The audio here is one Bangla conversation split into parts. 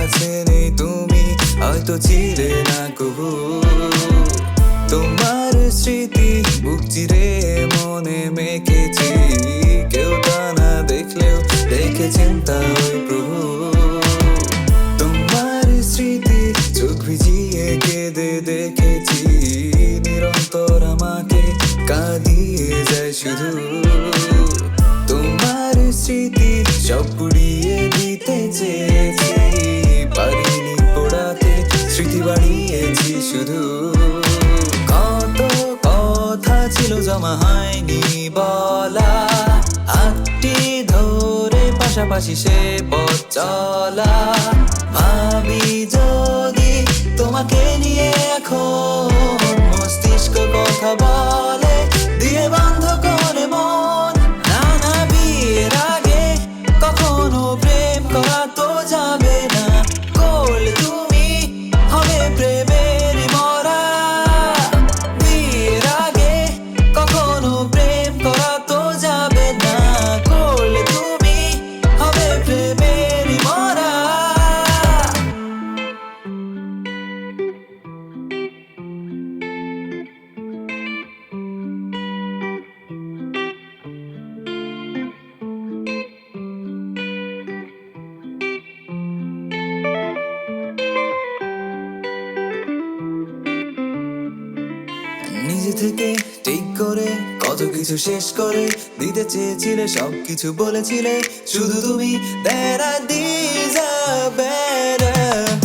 কাছে নেই তুমি, হয়তো ছিলে না কবু। তোমার স্মৃতি বুক চিরে মনে মেখেছি, কেউ তা না দেখলেও দেখেছেন তা ওই প্রভু। তোমার স্মৃতি চোখ ভিজিয়ে কেঁদে দেখেছি, নিরন্তর আমাকে কাঁদিয়ে যায় শুধু। তোমার স্মৃতি সব পুড়িয়ে দিতে চেয়েছি, পারিনি পোড়াতে, স্মৃতি বাড়িয়েছি শুধু। কত কথা ছিল জমা হয়নি বলা, হাতটি ধরে পাশাপাশি সে পথ চলা। ভাবি যদি তোমাকে নিয়ে এখন, মস্তিষ্ক কথা বলে দিয়ে বন্ধ করে মন। নানা বিয়ের আগে কখনো প্রেম করা তো যাবে না, করলে তুমি হবে প্রেমের মরা। বিয়ের আগে কখনো প্রেম করা তো যাবে না, করলে তুমি হবে প্রেমের মরা। নিজে থেকে ঠিক করে কত কিছু শেষ করে দিতে চেয়েছিলে, সবকিছু বলেছিলে, শুধু তুমি বেড়া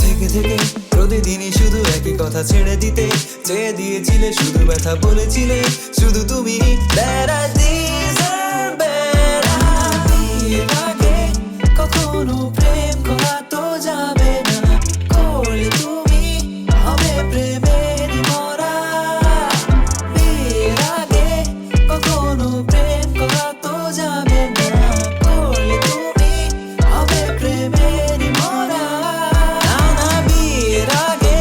থেকে থেকে প্রতিদিনই শুধু একই কথা ছেড়ে দিতে চেয়ে দিয়েছিলে, শুধু ব্যথা বলেছিলে, শুধু তুমি বেড়া আগে কখনো প্রেম করা তো যাবে না, করলে তুমি হবে প্রেমের মরা। বিয়ের আগে কখনো প্রেম করা তো যাবে না, করলে তুমি হবে প্রেমের মরা। না বিয়ের আগে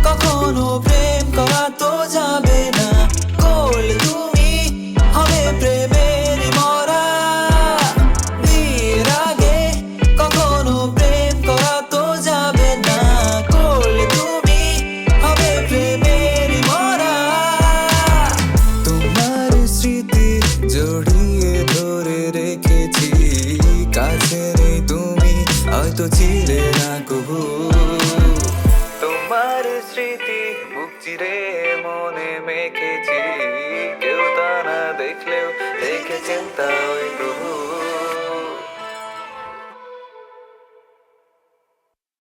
কখনো প্রেম করা তো যাবে না, করলে তুমি হবে প্রেমের মরা। বিয়ের আগে কখনো প্রেম করা তো যাবে না, করলে তুমি হবে প্রেমের মরা। তোমার স্মৃতি জড়িয়ে ধরে রেখেছি, কাছে নেই তুমি, হয়তো ছিলে না কবু। তোমার স্মৃতি বুক চিরে মনে মেখেছি, কেউ তা না দেখলেও দেখেছেন তা